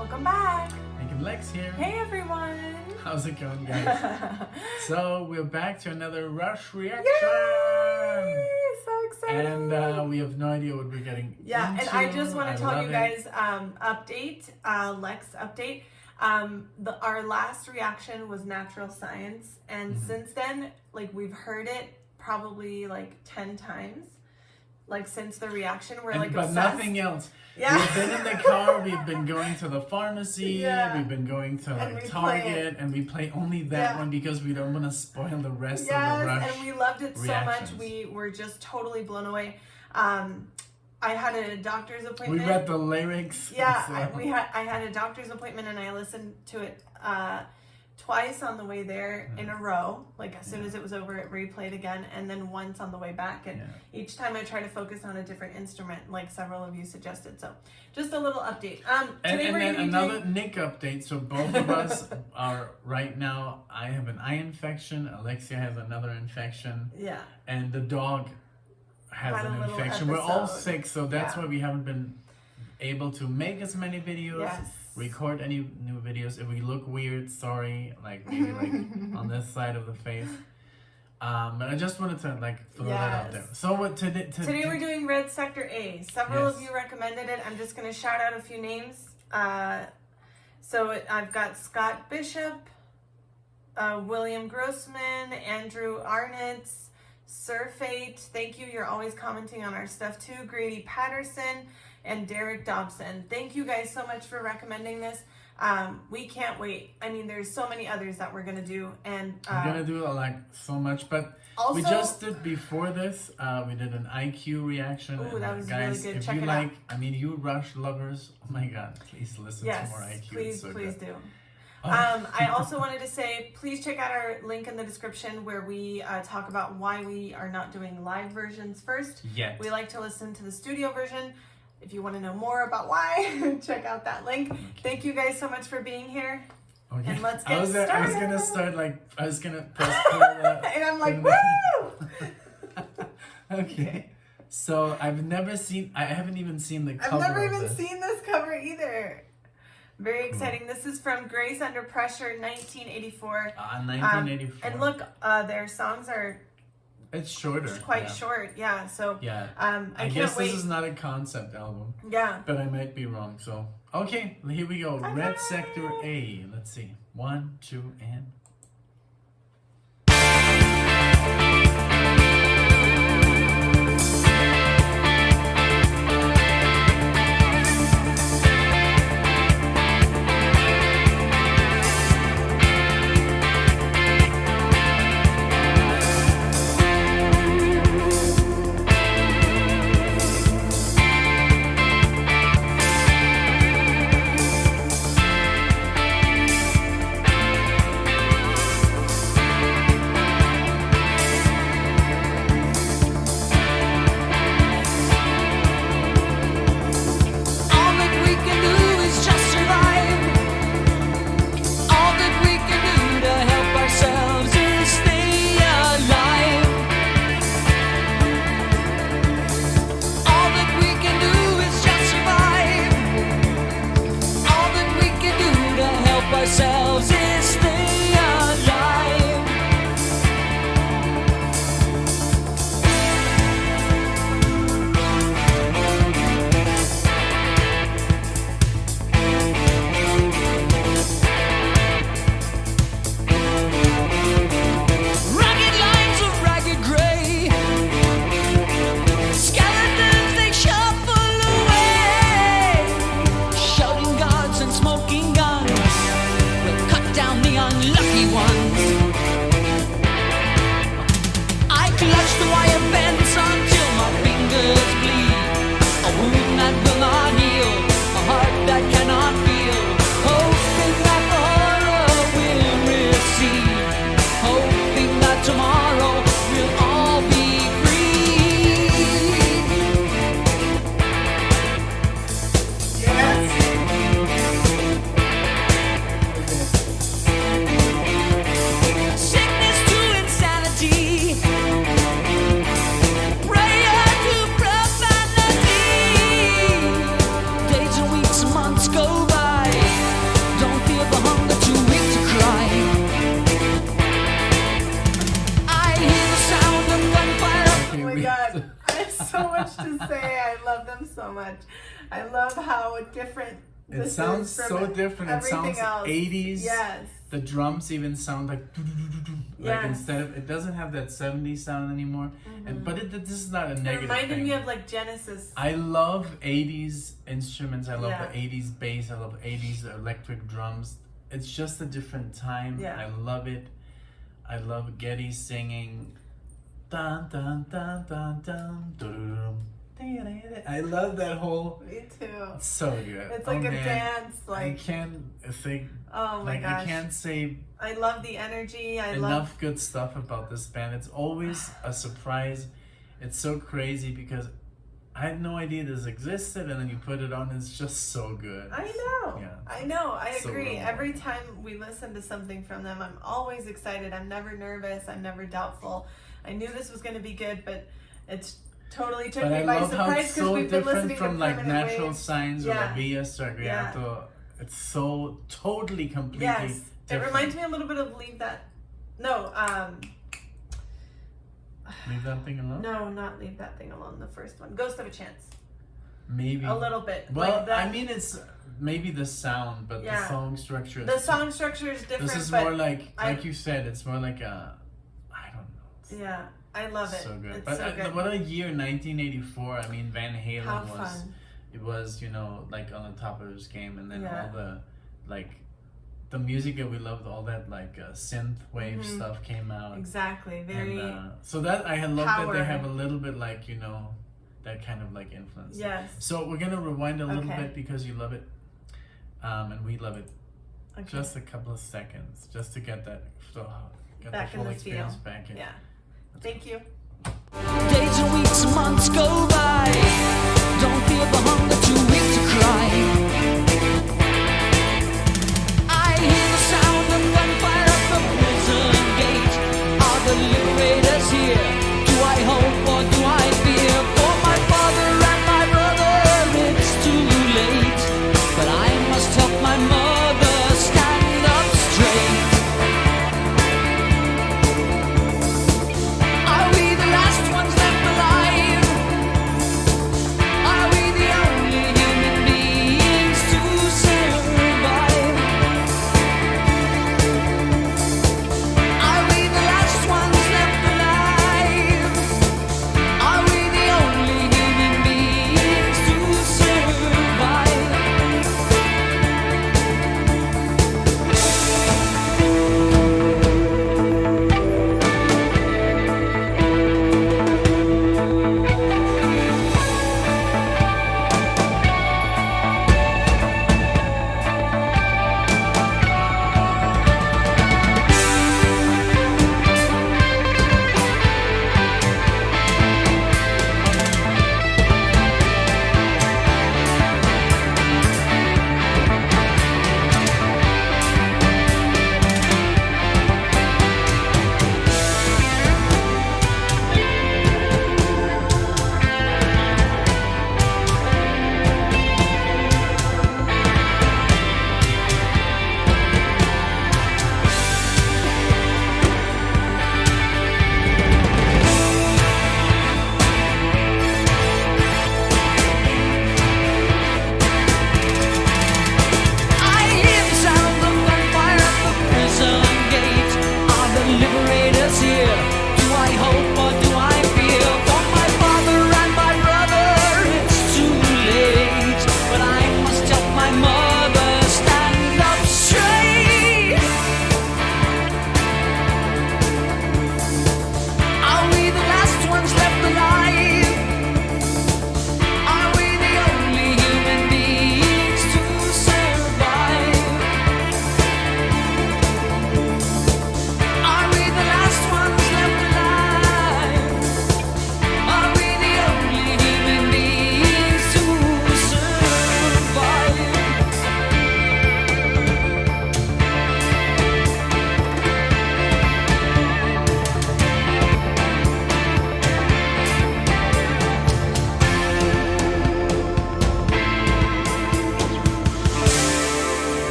Welcome back. Nick and Lex here. Hey everyone. How's it going, guys? So we're back to another Rush reaction. Yay! So excited. And we have no idea what we're getting yeah, into. and I just want to tell love you it. guys, Lex update. Our last reaction was Natural Science, and since then, like, we've heard it probably like 10 times. Like, since the reaction, we're like but obsessed. nothing else. Yeah. We've been in the car, we've been going to the pharmacy, Yeah. we've been going to And like we Target, play it. and we play only that Yeah. one because we don't want to spoil the rest of the Yes, Rush. and we loved it so much. reactions. We were just totally blown away. I had a doctor's We appointment. read the lyrics. Yeah, so- I had a doctor's appointment and I listened to it twice on the way there in a row. Like, as soon as it was over, it replayed again, and then once on the way back. And each time I try to focus on a different instrument, like several of you suggested. So, just a little update. And Today we're then gonna be another doing... Nick update. So both of us are right now. I have an eye infection. Alexia has another infection, Yeah. and the dog has Had a an little infection. We're all episode. sick, so that's Yeah. why we haven't been able to make as many videos, Yes. record any new videos. If we look weird, sorry. Like maybe like on this side of the face. But I just wanted to like throw that out there. Yes. So what today We're doing Red Sector A. Several of Yes. you recommended it. I'm just going to shout out a few names. I've got Scott Bishop, William Grossman, Andrew Arnitz, Sir Fate. Thank you. You're always commenting on our stuff too. Grady Patterson and Derek Dobson. Thank you guys so much for recommending this. We can't wait. I mean, there's so many others that we're going to do. And we're gonna do like so much, but also, we just did before this. We did an IQ reaction. Ooh, and, that was guys, really good. if Check you it like, out. I mean, you Rush lovers. Oh my God, please listen yes, to more IQ. please, It's so please good. do. Oh. I also wanted to say, please check out our link in the description where we talk about why we are not doing live versions first. Yet. We like to listen to the studio version. If you want to know more about why, check out that link. Thank you guys so much for being here. Okay. And let's get I was started. gonna start like I was gonna press play. And I'm like, the- woo! Okay. So I haven't even seen the cover. I've never of even this. seen this cover either. Very exciting. This is from Grace Under Pressure, 1984. 1984. And look, their songs are it's shorter. quite yeah. short. Yeah, so Yeah. I I can't guess wait. this is not a concept album, Yeah. but I might be wrong. So okay, here we go. Okay. Red Sector A. Let's see. 1, 2, and. There's so much to say. I love them so much. I love how different It this sounds is from so different. It everything sounds else. 80s. Yes. The drums even sound like Yes. instead of, it doesn't have that 70s sound anymore. And but this is not a It negative reminded thing. me of like Genesis. I love 80s instruments. I love Yeah. the 80s bass. I love 80s electric drums. It's just a different time. Yeah. I love it. I love Getty singing. Dun, dun, dun, dun, dun, dun. I love that whole. Me too. It's so good. It's like a man. dance. I Like, can't think. oh my Like gosh. I can't say I love the energy. I love. enough good stuff about this band. It's always a surprise. It's so crazy because I had no idea this existed, and then you put it on. It's just so good. I know. Yeah. I know. I So agree. well Every time we listen to something from them, I'm always excited. I'm never nervous. I'm never doubtful. I knew this was going to be good, but it's totally took But me I by love how surprise it's because so we've been different listening from to like Permanent Natural Wave. Signs Yeah. or La Via Sargato. It's so totally completely Yes. It different. reminds me a little bit of Leave That. No, Leave That Thing Alone? no, not Leave That Thing Alone. The first one, Ghost of a Chance. Maybe. A little bit. Well, like that. I mean, it's maybe the sound, but Yeah. the song structure is The song structure is different. This is but more like I- you said, it's more like a, I don't know. yeah, I love it. So good. It's But so good. what a year, 1984. I mean, Van Halen How was, fun. it was, like on the top of his game. And then Yeah. all the, like, the music that we loved, all that, like, synth wave Mhm. stuff came out. Exactly. Very. And, so that, I love that power. they have a little bit, like, that kind of, like, influence. Yes. So we're going to rewind a little Okay. bit because you love it. And we love it. Okay. Just a couple of seconds, just to get that, get Back the in full the feel. experience back in. Yeah. Thank you. Days and weeks and months go by. Don't feel the hunger, too weak to cry. I hear the sound of gunfire at the prison gate. Are the liberators here? Do I hope or do I fear? For my father and my brother, it's too late. But I must help my mother stand up straight. Are we the last ones left alive?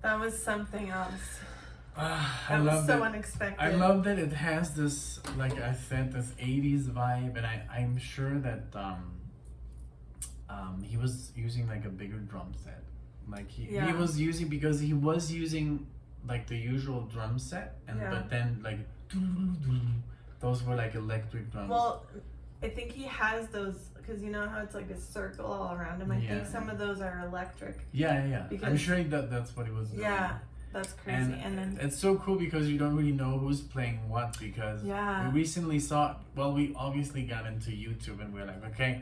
That was something else. I That was love so that. unexpected. I love that it has this, like I said, this 80s vibe, and I'm sure that he was using like a bigger drum set. Like he Yeah. was using, because he was using like the usual drum set, and Yeah. but then like those were like electric drums. Well, I think he has those because you know how it's like a circle all around him. I Yeah. think some of those are electric. yeah. I'm because- sure that's what he was doing. Yeah, that's crazy. And then it's so cool because you don't really know who's playing what, because Yeah. we recently saw, well, we obviously got into YouTube and we're like, okay,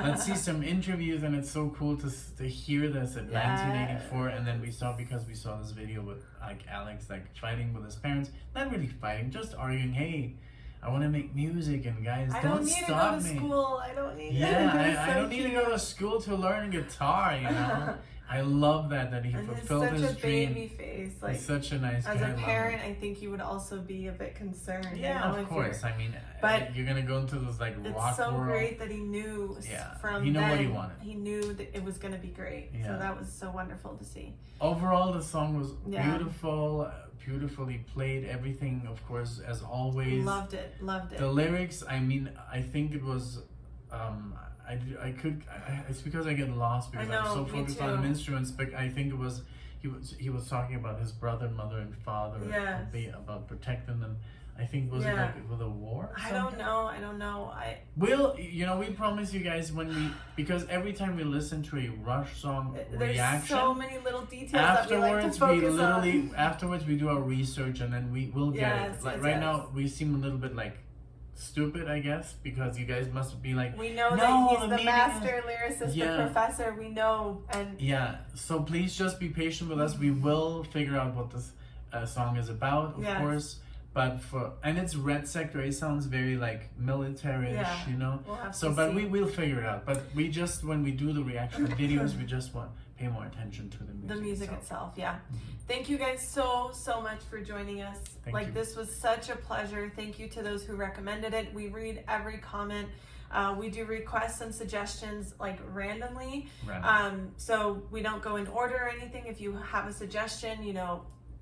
let's see some interviews, and it's so cool to hear this at 1984, and then we saw, because we saw this video with like Alex like fighting with his parents, not really fighting, just arguing, hey, I want to make music, and guys, I don't don't need to go stop to me. school. I don't need. Yeah, I So don't need to cute. go to school to learn guitar, you know. I love that he And he's fulfilled such his a dream. baby face. Like He's such a nice guy. as I a love him. parent, I think you would also be a bit concerned. Yeah, you know, of if course. you're- I mean, But you're gonna go into this like It's rock so world. great that he knew Yeah, from he knew then. what he wanted. He knew that it was going to be great. Yeah. So that was so wonderful to see. Overall, the song was Yeah. beautiful, beautifully played. Everything, of course, as always. Loved it. Loved it. The lyrics. I mean, I think it was. It's because I get lost because I know, I'm so me focused too. on instruments. But I think it was. He was talking about his brother, mother, and father. Yes. About protecting them. I think was it Yeah. like with a war? Or I something? don't know. We'll, we promise you guys because every time we listen to a Rush song There's reaction, so many little details that we like to focus afterwards we do our research, and then we will get Yes, it. Like yes, right yes. now we seem a little bit like stupid, I guess, because you guys must be like, on. We know No, that he's the the meaning master lyricist, Yeah. the professor. We know, and yeah. So please just be patient with us. We will figure out what this song is about, of Yes. course. But and it's Red Sector. It sounds very like military-ish, Yeah. you know. we'll have So, to but see. we will figure it out. But we just, when we do the reaction videos, we just want pay more attention to the music. the music itself. itself. Yeah. Thank you guys so much for joining us. Thank you. This was such a pleasure. Thank you to those who recommended it. We read every comment. We do requests and suggestions like randomly. Right. So we don't go in order or anything. If you have a suggestion,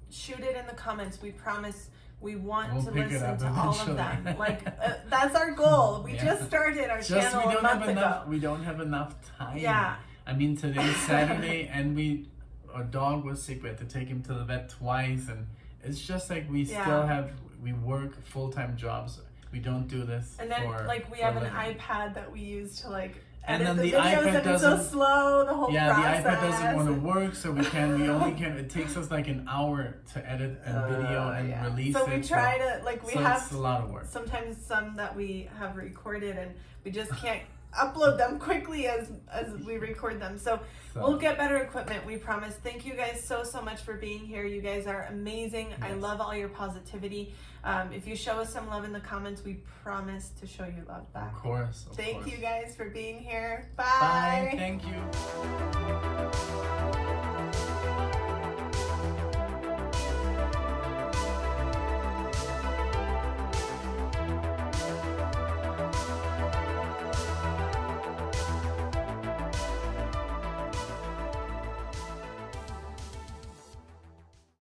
shoot it in the comments. We promise we want We'll to pick it listen up to all of eventually. them. Like that's our goal. We Yeah. just started our Just channel we a don't month have enough. ago. We don't have enough time. Yeah. I mean, today's Saturday, and our dog was sick. We had to take him to the vet twice, and it's just like we Yeah. still we work full-time jobs. We don't do this. And then we for have a an living. iPad that we use to And edit then the the videos, iPad and it's so doesn't- slow. The whole Yeah, process. the iPad doesn't want to work, so we only can. It takes us like an hour to edit and video and Yeah. release So it. we try to we so have it's a lot of work. sometimes some that we have recorded and we just can't upload them quickly as we record them. So we'll get better equipment, we promise. Thank you guys so much for being here. You guys are amazing. I Yes. love all your positivity. If you show us some love in the comments, we promise to show you love back. Of course. Thank you guys for being here. Bye. Thank you.